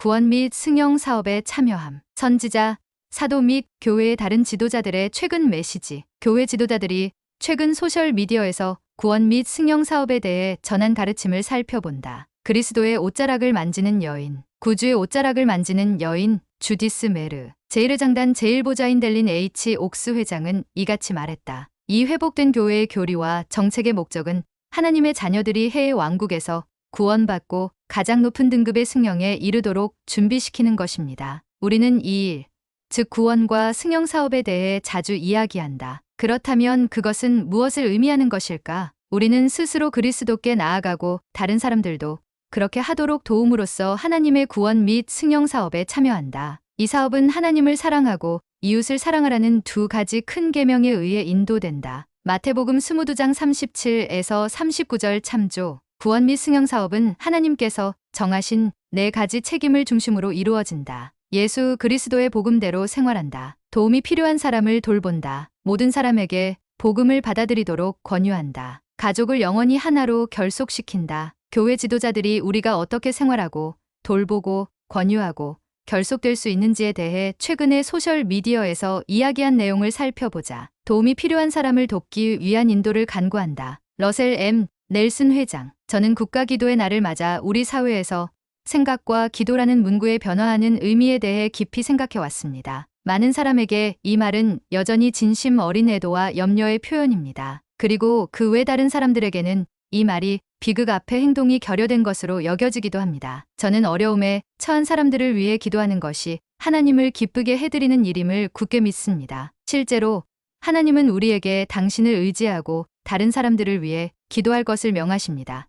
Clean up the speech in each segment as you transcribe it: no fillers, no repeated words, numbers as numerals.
구원 및 승영 사업에 참여함. 선지자, 사도 및 교회의 다른 지도자들의 최근 메시지. 교회 지도자들이 최근 소셜미디어에서 구원 및 승영 사업에 대해 전한 가르침을 살펴본다. 그리스도의 옷자락을 만지는 여인. 구주의 옷자락을 만지는 여인 주디스 메르. 제1회장단 제1보좌인 델린 H. 옥스 회장은 이같이 말했다. 이 회복된 교회의 교리와 정책의 목적은 하나님의 자녀들이 해외 왕국에서 구원받고 가장 높은 등급의 승영에 이르도록 준비시키는 것입니다. 우리는 이 일, 즉 구원과 승영 사업에 대해 자주 이야기한다. 그렇다면 그것은 무엇을 의미하는 것일까? 우리는 스스로 그리스도께 나아가고 다른 사람들도 그렇게 하도록 도움으로써 하나님의 구원 및 승영 사업에 참여한다. 이 사업은 하나님을 사랑하고 이웃을 사랑하라는 두 가지 큰 계명에 의해 인도된다. 마태복음 22장 37에서 39절 참조. 구원 및 승영 사업은 하나님께서 정하신 네 가지 책임을 중심으로 이루어진다. 예수 그리스도의 복음대로 생활한다. 도움이 필요한 사람을 돌본다. 모든 사람에게 복음을 받아들이도록 권유한다. 가족을 영원히 하나로 결속시킨다. 교회 지도자들이 우리가 어떻게 생활하고 돌보고 권유하고 결속될 수 있는지에 대해 최근의 소셜미디어에서 이야기한 내용을 살펴보자. 도움이 필요한 사람을 돕기 위한 인도를 간구한다. 러셀 M. 넬슨 회장. 저는 국가기도의 날을 맞아 우리 사회에서 생각과 기도라는 문구의 변화하는 의미에 대해 깊이 생각해 왔습니다. 많은 사람에게 이 말은 여전히 진심 어린 애도와 염려의 표현입니다. 그리고 그 외 다른 사람들에게는 이 말이 비극 앞에 행동이 결여된 것으로 여겨지기도 합니다. 저는 어려움에 처한 사람들을 위해 기도하는 것이 하나님을 기쁘게 해드리는 일임을 굳게 믿습니다. 실제로 하나님은 우리에게 당신을 의지하고 다른 사람들을 위해 기도할 것을 명하십니다.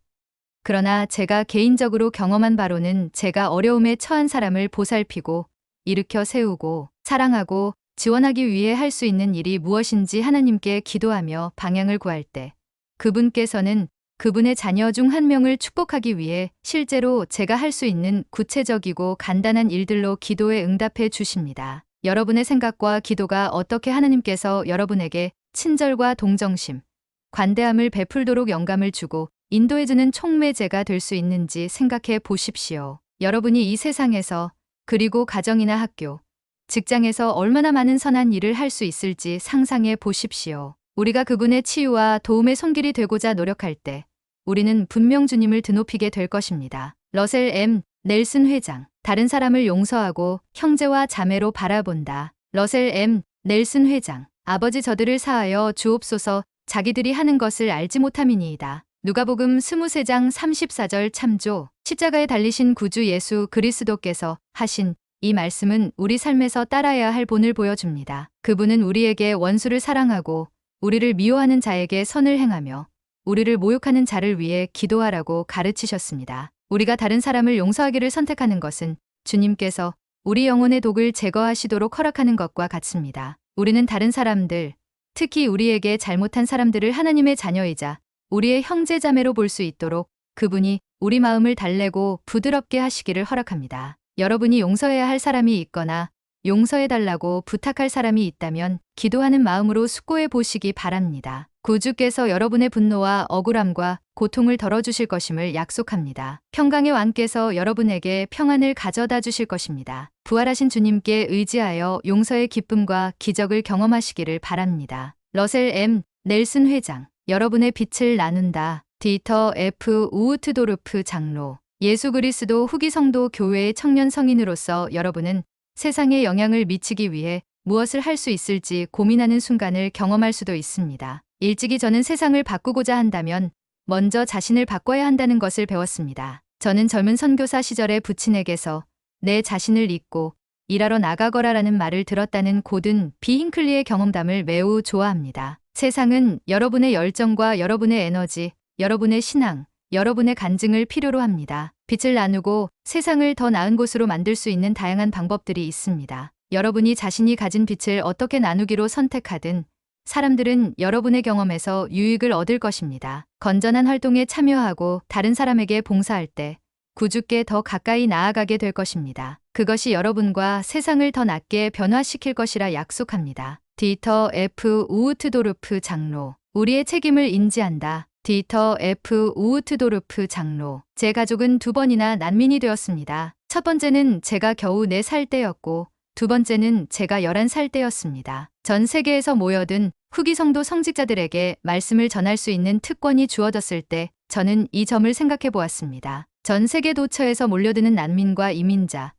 그러나 제가 개인적으로 경험한 바로는 제가 어려움에 처한 사람을 보살피고 일으켜 세우고 사랑하고 지원하기 위해 할 수 있는 일이 무엇인지 하나님께 기도하며 방향을 구할 때 그분께서는 그분의 자녀 중 한 명을 축복하기 위해 실제로 제가 할 수 있는 구체적이고 간단한 일들로 기도에 응답해 주십니다. 여러분의 생각과 기도가 어떻게 하나님께서 여러분에게 친절과 동정심, 관대함을 베풀도록 영감을 주고 인도해주는 촉매제가 될 수 있는지 생각해 보십시오. 여러분이 이 세상에서 그리고 가정이나 학교, 직장에서 얼마나 많은 선한 일을 할 수 있을지 상상해 보십시오. 우리가 그분의 치유와 도움의 손길이 되고자 노력할 때 우리는 분명 주님을 드높이게 될 것입니다. 러셀 M. 넬슨 회장. 다른 사람을 용서하고 형제와 자매로 바라본다. 러셀 M. 넬슨 회장. 아버지 저들을 사하여 주옵소서. 자기들이 하는 것을 알지 못함이니이다. 누가복음 23장 34절 참조. 십자가에 달리신 구주 예수 그리스도께서 하신 이 말씀은 우리 삶에서 따라야 할 본을 보여줍니다. 그분은 우리에게 원수를 사랑하고 우리를 미워하는 자에게 선을 행하며 우리를 모욕하는 자를 위해 기도하라고 가르치셨습니다. 우리가 다른 사람을 용서하기를 선택하는 것은 주님께서 우리 영혼의 독을 제거하시도록 허락하는 것과 같습니다. 우리는 다른 사람들, 특히 우리에게 잘못한 사람들을 하나님의 자녀이자 우리의 형제자매로 볼 수 있도록 그분이 우리 마음을 달래고 부드럽게 하시기를 허락합니다. 여러분이 용서해야 할 사람이 있거나 용서해달라고 부탁할 사람이 있다면 기도하는 마음으로 숙고해 보시기 바랍니다. 구주께서 여러분의 분노와 억울함과 고통을 덜어주실 것임을 약속합니다. 평강의 왕께서 여러분에게 평안을 가져다 주실 것입니다. 부활하신 주님께 의지하여 용서의 기쁨과 기적을 경험하시기를 바랍니다. 러셀 M. 넬슨 회장. 여러분의 빛을 나눈다. 디터 F. 우우트도르프 장로. 예수 그리스도 후기 성도 교회의 청년 성인으로서 여러분은 세상에 영향을 미치기 위해 무엇을 할 수 있을지 고민하는 순간을 경험할 수도 있습니다. 일찍이 저는 세상을 바꾸고자 한다면 먼저 자신을 바꿔야 한다는 것을 배웠습니다. 저는 젊은 선교사 시절에 부친에게서 내 자신을 잊고 일하러 나가거라라는 말을 들었다는 고든 비 힌클리의 경험담을 매우 좋아합니다. 세상은 여러분의 열정과 여러분의 에너지, 여러분의 신앙, 여러분의 간증을 필요로 합니다. 빛을 나누고 세상을 더 나은 곳으로 만들 수 있는 다양한 방법들이 있습니다. 여러분이 자신이 가진 빛을 어떻게 나누기로 선택하든 사람들은 여러분의 경험에서 유익을 얻을 것입니다. 건전한 활동에 참여하고 다른 사람에게 봉사할 때 구주께 더 가까이 나아가게 될 것입니다. 그것이 여러분과 세상을 더 낫게 변화시킬 것이라 약속합니다. 디터 F. 우우트도르프 장로. 우리의 책임을 인지한다. 디터 F. 우우트도르프 장로. 제 가족은 2번이나 난민이 되었습니다. 첫 번째는 제가 겨우 4살 때였고 두 번째는 제가 11살 때였습니다. 전 세계에서 모여든 후기 성도 성직자들에게 말씀을 전할 수 있는 특권이 주어졌을 때 저는 이 점을 생각해 보았습니다. 전 세계 도처에서 몰려드는 난민과 이민자,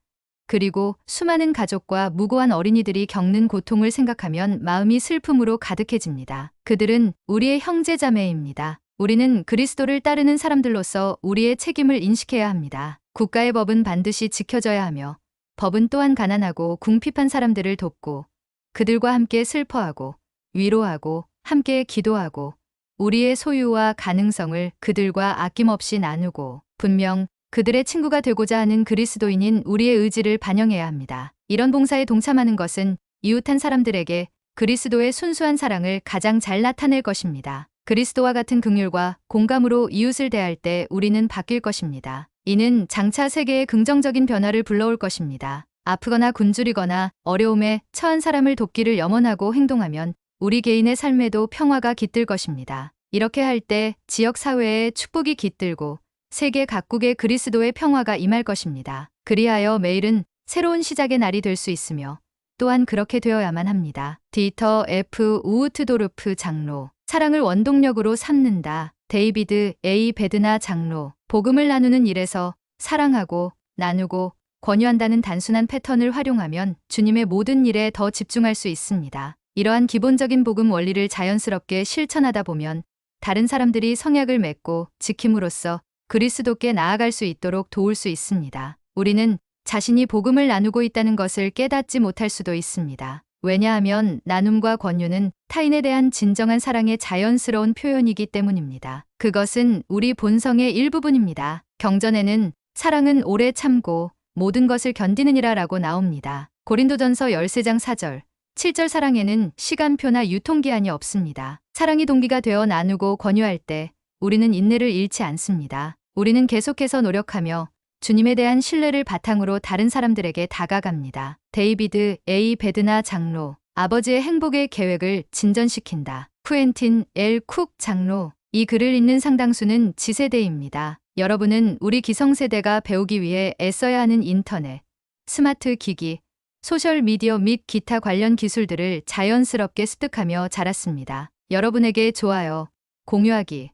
그리고 수많은 가족과 무고한 어린이들이 겪는 고통을 생각하면 마음이 슬픔으로 가득해집니다. 그들은 우리의 형제자매입니다. 우리는 그리스도를 따르는 사람들로서 우리의 책임을 인식해야 합니다. 국가의 법은 반드시 지켜져야 하며 법은 또한 가난하고 궁핍한 사람들을 돕고 그들과 함께 슬퍼하고 위로하고 함께 기도하고 우리의 소유와 가능성을 그들과 아낌없이 나누고 분명 그들의 친구가 되고자 하는 그리스도인인 우리의 의지를 반영해야 합니다. 이런 봉사에 동참하는 것은 이웃한 사람들에게 그리스도의 순수한 사랑을 가장 잘 나타낼 것입니다. 그리스도와 같은 긍휼과 공감으로 이웃을 대할 때 우리는 바뀔 것입니다. 이는 장차 세계에 긍정적인 변화를 불러올 것입니다. 아프거나 굶주리거나 어려움에 처한 사람을 돕기를 염원하고 행동하면 우리 개인의 삶에도 평화가 깃들 것입니다. 이렇게 할 때 지역 사회에 축복이 깃들고 세계 각국에 그리스도의 평화가 임할 것입니다. 그리하여 매일은 새로운 시작의 날이 될 수 있으며 또한 그렇게 되어야만 합니다. 디터 F. 우우트도르프 장로, 사랑을 원동력으로 삼는다. 데이비드 A. 베드나 장로, 복음을 나누는 일에서 사랑하고 나누고 권유한다는 단순한 패턴을 활용하면 주님의 모든 일에 더 집중할 수 있습니다. 이러한 기본적인 복음 원리를 자연스럽게 실천하다 보면 다른 사람들이 성약을 맺고 지킴으로써 그리스도께 나아갈 수 있도록 도울 수 있습니다. 우리는 자신이 복음을 나누고 있다는 것을 깨닫지 못할 수도 있습니다. 왜냐하면 나눔과 권유는 타인에 대한 진정한 사랑의 자연스러운 표현이기 때문입니다. 그것은 우리 본성의 일부분입니다. 경전에는 사랑은 오래 참고 모든 것을 견디느니라 라고 나옵니다. 고린도전서 13장 4절, 7절 사랑에는 시간표나 유통기한이 없습니다. 사랑이 동기가 되어 나누고 권유할 때 우리는 인내를 잃지 않습니다. 우리는 계속해서 노력하며 주님에 대한 신뢰를 바탕으로 다른 사람들에게 다가갑니다. 데이비드 A. 베드나 장로, 아버지의 행복의 계획을 진전시킨다. 쿠엔틴 L. 쿡 장로, 이 글을 읽는 상당수는 지세대입니다. 여러분은 우리 기성세대가 배우기 위해 애써야 하는 인터넷, 스마트 기기, 소셜미디어 및 기타 관련 기술들을 자연스럽게 습득하며 자랐습니다. 여러분에게 좋아요, 공유하기,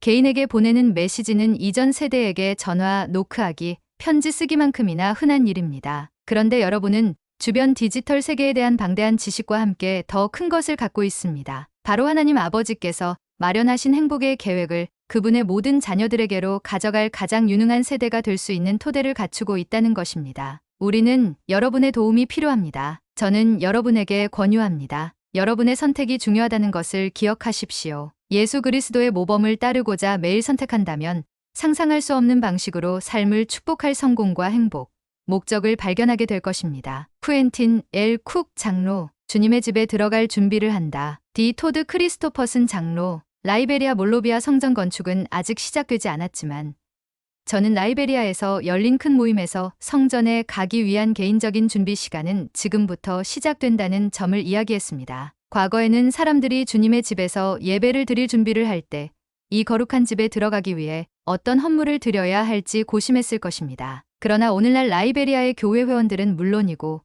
개인에게 보내는 메시지는 이전 세대에게 전화, 노크하기, 편지 쓰기만큼이나 흔한 일입니다. 그런데 여러분은 주변 디지털 세계에 대한 방대한 지식과 함께 더 큰 것을 갖고 있습니다. 바로 하나님 아버지께서 마련하신 행복의 계획을 그분의 모든 자녀들에게로 가져갈 가장 유능한 세대가 될 수 있는 토대를 갖추고 있다는 것입니다. 우리는 여러분의 도움이 필요합니다. 저는 여러분에게 권유합니다. 여러분의 선택이 중요하다는 것을 기억하십시오. 예수 그리스도의 모범을 따르고자 매일 선택한다면 상상할 수 없는 방식으로 삶을 축복할 성공과 행복, 목적을 발견하게 될 것입니다. 쿠엔틴 L. 쿡 장로, 주님의 집에 들어갈 준비를 한다. 디 토드 크리스토퍼슨 장로, 라이베리아 몰로비아 성전 건축은 아직 시작되지 않았지만 저는 라이베리아에서 열린 큰 모임에서 성전에 가기 위한 개인적인 준비 시간은 지금부터 시작된다는 점을 이야기했습니다. 과거에는 사람들이 주님의 집에서 예배를 드릴 준비를 할 때 이 거룩한 집에 들어가기 위해 어떤 헌물을 드려야 할지 고심했을 것입니다. 그러나 오늘날 라이베리아의 교회 회원들은 물론이고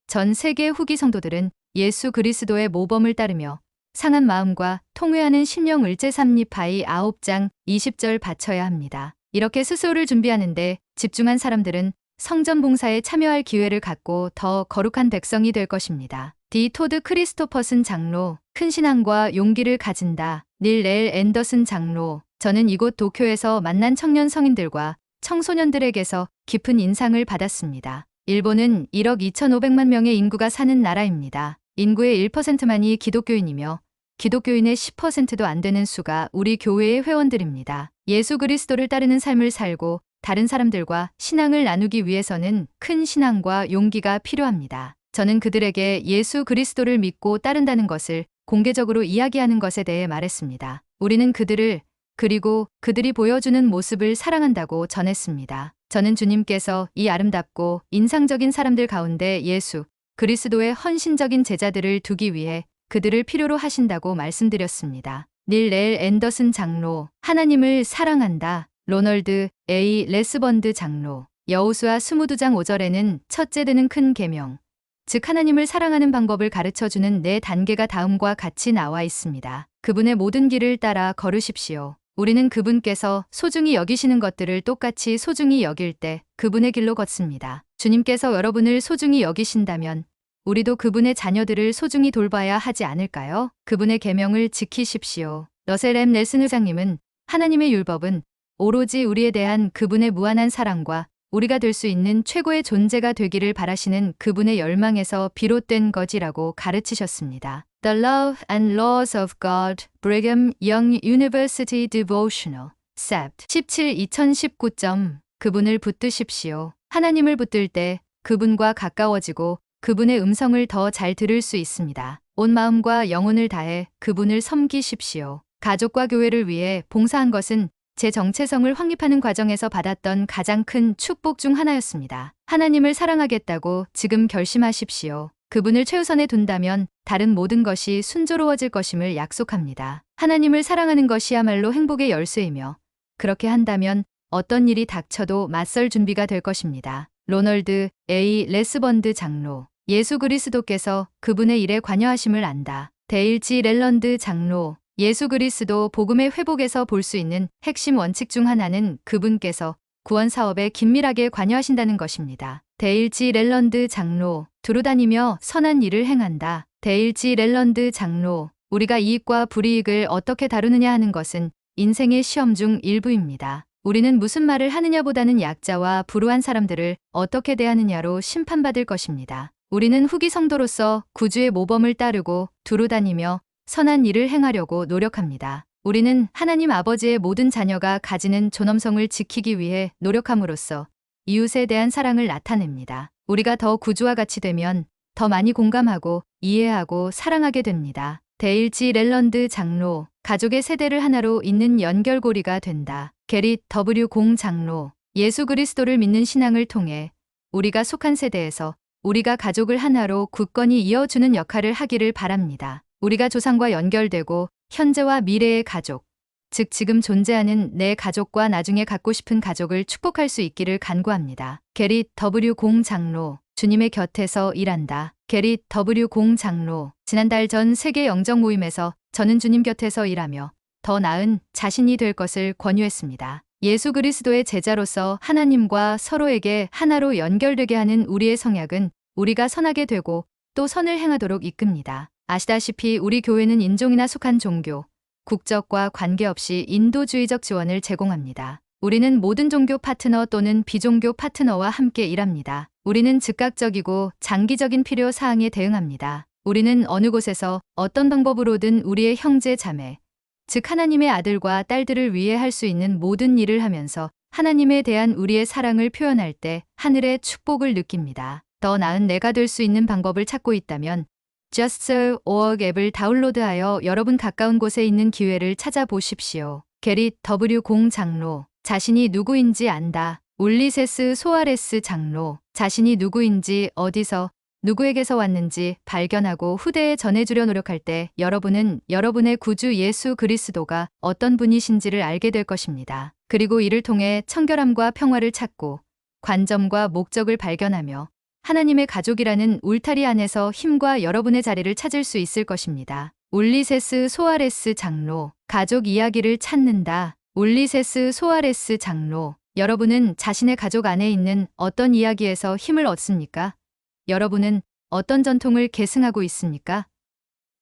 전 세계 후기 성도들은 예수 그리스도의 모범을 따르며 상한 마음과 통회하는 심령을 제3리파이 9장 20절 바쳐야 합니다. 이렇게 스스로를 준비하는데 집중한 사람들은 성전 봉사에 참여할 기회를 갖고 더 거룩한 백성이 될 것입니다. 디 토드 크리스토퍼슨 장로, 큰 신앙과 용기를 가진다. 닐 레일 앤더슨 장로, 저는 이곳 도쿄에서 만난 청년 성인들과 청소년들에게서 깊은 인상을 받았습니다. 일본은 1억 2,500만 명의 인구가 사는 나라입니다. 인구의 1%만이 기독교인이며 기독교인의 10%도 안 되는 수가 우리 교회의 회원들입니다. 예수 그리스도를 따르는 삶을 살고 다른 사람들과 신앙을 나누기 위해서는 큰 신앙과 용기가 필요합니다. 저는 그들에게 예수 그리스도를 믿고 따른다는 것을 공개적으로 이야기하는 것에 대해 말했습니다. 우리는 그들을 그리고 그들이 보여주는 모습을 사랑한다고 전했습니다. 저는 주님께서 이 아름답고 인상적인 사람들 가운데 예수 그리스도의 헌신적인 제자들을 두기 위해 그들을 필요로 하신다고 말씀드렸습니다. 닐 레일 앤더슨 장로, 하나님을 사랑한다. 로널드 A. 레스번드 장로, 여호수아 22장 5절에는 첫째 되는 큰 계명, 즉 하나님을 사랑하는 방법을 가르쳐주는 4단계가 다음과 같이 나와 있습니다. 그분의 모든 길을 따라 걸으십시오. 우리는 그분께서 소중히 여기시는 것들을 똑같이 소중히 여길 때 그분의 길로 걷습니다. 주님께서 여러분을 소중히 여기신다면 우리도 그분의 자녀들을 소중히 돌봐야 하지 않을까요? 그분의 계명을 지키십시오. 러셀 M. 넬슨 회장님은 하나님의 율법은 오로지 우리에 대한 그분의 무한한 사랑과 우리가 될 수 있는 최고의 존재가 되기를 바라시는 그분의 열망에서 비롯된 것이라고 가르치셨습니다. The Love and Laws of God, Brigham Young University Devotional, Sept. 17, 2019점. 그분을 붙드십시오. 하나님을 붙들 때 그분과 가까워지고 그분의 음성을 더 잘 들을 수 있습니다. 온 마음과 영혼을 다해 그분을 섬기십시오. 가족과 교회를 위해 봉사한 것은 제 정체성을 확립하는 과정에서 받았던 가장 큰 축복 중 하나였습니다. 하나님을 사랑하겠다고 지금 결심하십시오. 그분을 최우선에 둔다면 다른 모든 것이 순조로워질 것임을 약속합니다. 하나님을 사랑하는 것이야말로 행복의 열쇠이며 그렇게 한다면 어떤 일이 닥쳐도 맞설 준비가 될 것입니다. 로널드 A. 레스번드 장로. 예수 그리스도께서 그분의 일에 관여하심을 안다. 데일 G. 렐런드 장로. 예수 그리스도 복음의 회복에서 볼 수 있는 핵심 원칙 중 하나는 그분께서 구원 사업에 긴밀하게 관여하신다는 것입니다. 데일 G. 렐런드 장로. 두루다니며 선한 일을 행한다. 데일 G. 렐런드 장로. 우리가 이익과 불이익을 어떻게 다루느냐 하는 것은 인생의 시험 중 일부입니다. 우리는 무슨 말을 하느냐보다는 약자와 불우한 사람들을 어떻게 대하느냐로 심판받을 것입니다. 우리는 후기 성도로서 구주의 모범을 따르고 두루다니며 선한 일을 행하려고 노력합니다. 우리는 하나님 아버지의 모든 자녀가 가지는 존엄성을 지키기 위해 노력함으로써 이웃에 대한 사랑을 나타냅니다. 우리가 더 구주와 같이 되면 더 많이 공감하고 이해하고 사랑하게 됩니다. 데일 G. 렐런드 장로. 가족의 세대를 하나로 잇는 연결고리가 된다. 게릿 W. 공 장로. 예수 그리스도를 믿는 신앙을 통해 우리가 속한 세대에서 우리가 가족을 하나로 굳건히 이어주는 역할을 하기를 바랍니다. 우리가 조상과 연결되고 현재와 미래의 가족, 즉 지금 존재하는 내 가족과 나중에 갖고 싶은 가족을 축복할 수 있기를 간구합니다. 게릿 W. 공 장로. 주님의 곁에서 일한다. 게릿 W. 공 장로. 지난달 전 세계 영적 모임에서 저는 주님 곁에서 일하며 더 나은 자신이 될 것을 권유했습니다. 예수 그리스도의 제자로서 하나님과 서로에게 하나로 연결되게 하는 우리의 성약은 우리가 선하게 되고 또 선을 행하도록 이끕니다. 아시다시피 우리 교회는 인종이나 속한 종교, 국적과 관계없이 인도주의적 지원을 제공합니다. 우리는 모든 종교 파트너 또는 비종교 파트너와 함께 일합니다. 우리는 즉각적이고 장기적인 필요 사항에 대응합니다. 우리는 어느 곳에서 어떤 방법으로든 우리의 형제 자매, 즉 하나님의 아들과 딸들을 위해 할 수 있는 모든 일을 하면서 하나님에 대한 우리의 사랑을 표현할 때 하늘의 축복을 느낍니다. 더 나은 내가 될 수 있는 방법을 찾고 있다면 Just.org 앱을 다운로드하여 여러분 가까운 곳에 있는 기회를 찾아보십시오. 게릿 W. 공 장로. 자신이 누구인지 안다. 울리세스 소아레스 장로. 자신이 누구인지 어디서 누구에게서 왔는지 발견하고 후대에 전해주려 노력할 때 여러분은 여러분의 구주 예수 그리스도가 어떤 분이신지를 알게 될 것입니다. 그리고 이를 통해 청결함과 평화를 찾고 관점과 목적을 발견하며 하나님의 가족이라는 울타리 안에서 힘과 여러분의 자리를 찾을 수 있을 것입니다. 울리세스 소아레스 장로. 가족 이야기를 찾는다. 울리세스 소아레스 장로. 여러분은 자신의 가족 안에 있는 어떤 이야기에서 힘을 얻습니까? 여러분은 어떤 전통을 계승하고 있습니까?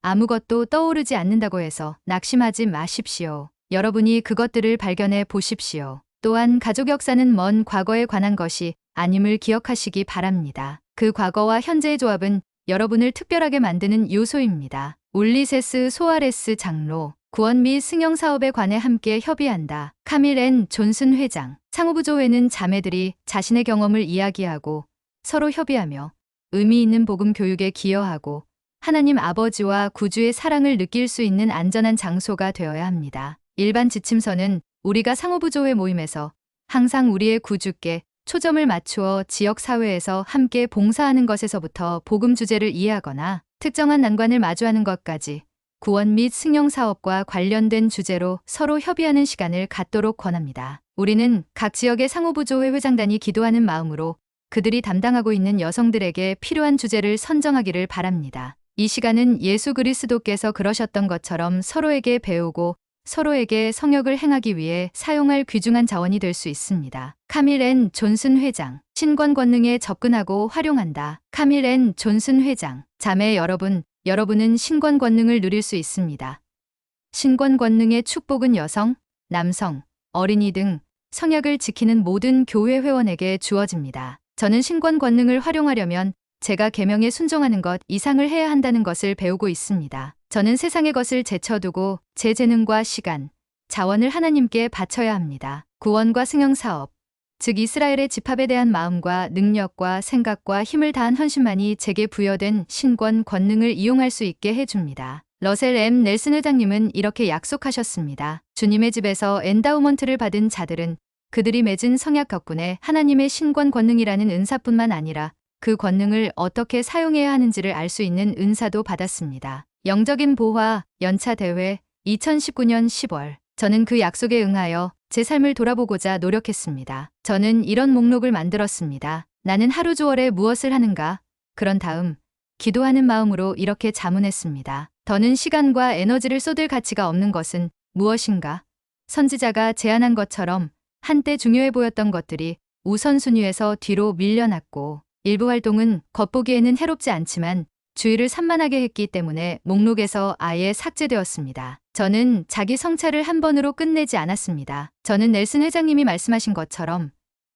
아무것도 떠오르지 않는다고 해서 낙심하지 마십시오. 여러분이 그것들을 발견해 보십시오. 또한 가족 역사는 먼 과거에 관한 것이 아님을 기억하시기 바랍니다. 그 과거와 현재의 조합은 여러분을 특별하게 만드는 요소입니다. 울리세스 소아레스 장로. 구원 및 승영 사업에 관해 함께 협의한다. 카밀 N. 존슨 회장. 상호부조회는 자매들이 자신의 경험을 이야기하고 서로 협의하며 의미 있는 복음 교육에 기여하고 하나님 아버지와 구주의 사랑을 느낄 수 있는 안전한 장소가 되어야 합니다. 일반 지침서는 우리가 상호부조회 모임에서 항상 우리의 구주께 초점을 맞추어 지역사회에서 함께 봉사하는 것에서부터 복음 주제를 이해하거나 특정한 난관을 마주하는 것까지 구원 및 승영 사업과 관련된 주제로 서로 협의하는 시간을 갖도록 권합니다. 우리는 각 지역의 상호부조회 회장단이 기도하는 마음으로 그들이 담당하고 있는 여성들에게 필요한 주제를 선정하기를 바랍니다. 이 시간은 예수 그리스도께서 그러셨던 것처럼 서로에게 배우고 서로에게 성역을 행하기 위해 사용할 귀중한 자원이 될 수 있습니다. 카밀 앤 존슨 회장, 신권 권능에 접근하고 활용한다. 카밀 앤 존슨 회장, 자매 여러분, 여러분은 신권 권능을 누릴 수 있습니다. 신권 권능의 축복은 여성, 남성, 어린이 등 성약을 지키는 모든 교회 회원에게 주어집니다. 저는 신권 권능을 활용하려면 제가 계명에 순종하는 것 이상을 해야 한다는 것을 배우고 있습니다. 저는 세상의 것을 제쳐두고 제 재능과 시간, 자원을 하나님께 바쳐야 합니다. 구원과 승영 사업, 즉 이스라엘의 집합에 대한 마음과 능력과 생각과 힘을 다한 헌신만이 제게 부여된 신권 권능을 이용할 수 있게 해줍니다. 러셀 M. 넬슨 회장님은 이렇게 약속하셨습니다. 주님의 집에서 엔다우먼트를 받은 자들은 그들이 맺은 성약 덕분에 하나님의 신권 권능이라는 은사뿐만 아니라 그 권능을 어떻게 사용해야 하는지를 알 수 있는 은사도 받았습니다. 영적인 보화, 연차 대회, 2019년 10월. 저는 그 약속에 응하여 제 삶을 돌아보고자 노력했습니다. 저는 이런 목록을 만들었습니다. 나는 하루 조월에 무엇을 하는가? 그런 다음 기도하는 마음으로 이렇게 자문했습니다. 더는 시간과 에너지를 쏟을 가치가 없는 것은 무엇인가? 선지자가 제안한 것처럼 한때 중요해 보였던 것들이 우선순위에서 뒤로 밀려났고 일부 활동은 겉보기에는 해롭지 않지만 주의를 산만하게 했기 때문에 목록에서 아예 삭제되었습니다. 저는 자기 성찰을 한 번으로 끝내지 않았습니다. 저는 넬슨 회장님이 말씀하신 것처럼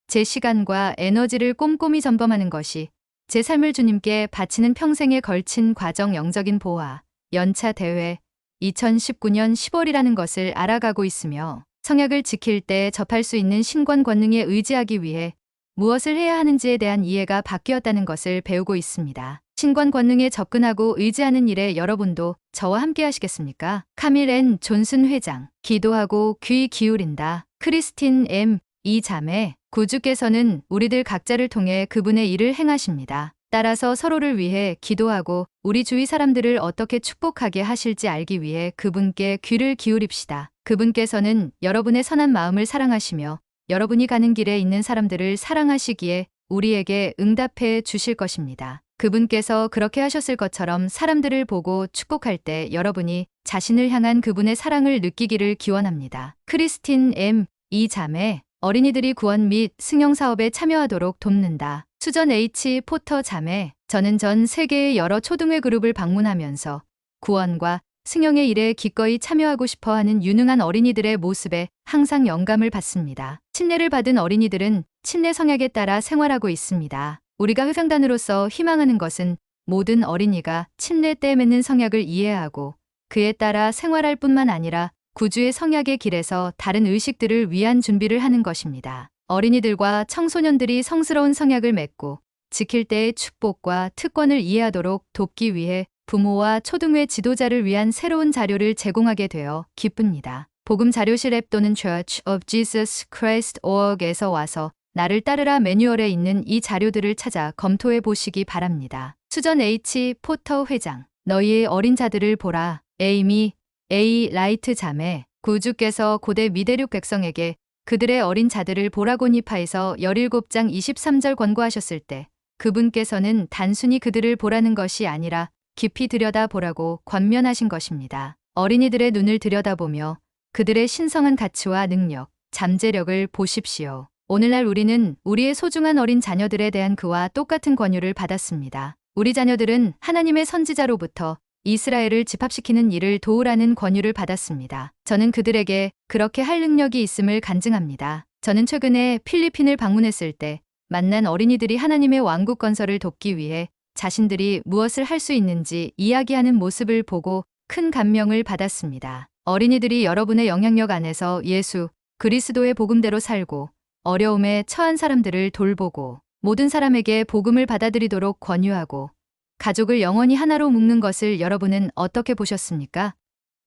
제 시간과 에너지를 꼼꼼히 점검하는 것이 제 삶을 주님께 바치는 평생에 걸친 과정 영적인 보화, 연차 대회, 2019년 10월이라는 것을 알아가고 있으며 성약을 지킬 때 접할 수 있는 신권 권능에 의지하기 위해 무엇을 해야 하는지에 대한 이해가 바뀌었다는 것을 배우고 있습니다. 신권 권능에 접근하고 의지하는 일에 여러분도 저와 함께 하시겠습니까? 카밀 앤 존슨 회장, 기도하고 귀 기울인다. 크리스틴 M. 이 자매, 구주께서는 우리들 각자를 통해 그분의 일을 행하십니다. 따라서 서로를 위해 기도하고 우리 주위 사람들을 어떻게 축복하게 하실지 알기 위해 그분께 귀를 기울입시다. 그분께서는 여러분의 선한 마음을 사랑하시며 여러분이 가는 길에 있는 사람들을 사랑하시기에 우리에게 응답해 주실 것입니다. 그분께서 그렇게 하셨을 것처럼 사람들을 보고 축복할 때 여러분이 자신을 향한 그분의 사랑을 느끼기를 기원합니다. 크리스틴 M. 이 자매, 어린이들이 구원 및 승영 사업에 참여하도록 돕는다. 수전 H. 포터 자매, 저는 전 세계의 여러 초등회 그룹을 방문하면서 구원과 승영의 일에 기꺼이 참여하고 싶어하는 유능한 어린이들의 모습에 항상 영감을 받습니다. 침례를 받은 어린이들은 침례 성약에 따라 생활하고 있습니다. 우리가 회장단으로서 희망하는 것은 모든 어린이가 침례 때 맺는 성약을 이해하고 그에 따라 생활할 뿐만 아니라 구주의 성약의 길에서 다른 의식들을 위한 준비를 하는 것입니다. 어린이들과 청소년들이 성스러운 성약을 맺고 지킬 때의 축복과 특권을 이해하도록 돕기 위해 부모와 초등회 지도자를 위한 새로운 자료를 제공하게 되어 기쁩니다. 복음 자료실 앱 또는 Church of Jesus Christ org에서 와서 나를 따르라 매뉴얼에 있는 이 자료들을 찾아 검토해 보시기 바랍니다. 수전 H. 포터 회장, 너희의 어린 자들을 보라. 에이미 A. 라이트 자매, 구주께서 고대 미대륙 백성에게 그들의 어린 자들을 보라고 니파에서 17장 23절 권고하셨을 때 그분께서는 단순히 그들을 보라는 것이 아니라 깊이 들여다보라고 권면하신 것입니다. 어린이들의 눈을 들여다보며 그들의 신성한 가치와 능력, 잠재력을 보십시오. 오늘날 우리는 우리의 소중한 어린 자녀들에 대한 그와 똑같은 권유를 받았습니다. 우리 자녀들은 하나님의 선지자로부터 이스라엘을 집합시키는 일을 도우라는 권유를 받았습니다. 저는 그들에게 그렇게 할 능력이 있음을 간증합니다. 저는 최근에 필리핀을 방문했을 때 만난 어린이들이 하나님의 왕국 건설을 돕기 위해 자신들이 무엇을 할 수 있는지 이야기하는 모습을 보고 큰 감명을 받았습니다. 어린이들이 여러분의 영향력 안에서 예수 그리스도의 복음대로 살고 어려움에 처한 사람들을 돌보고 모든 사람에게 복음을 받아들이도록 권유하고 가족을 영원히 하나로 묶는 것을 여러분은 어떻게 보셨습니까?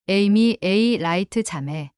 에이미 A. 라이트 자매,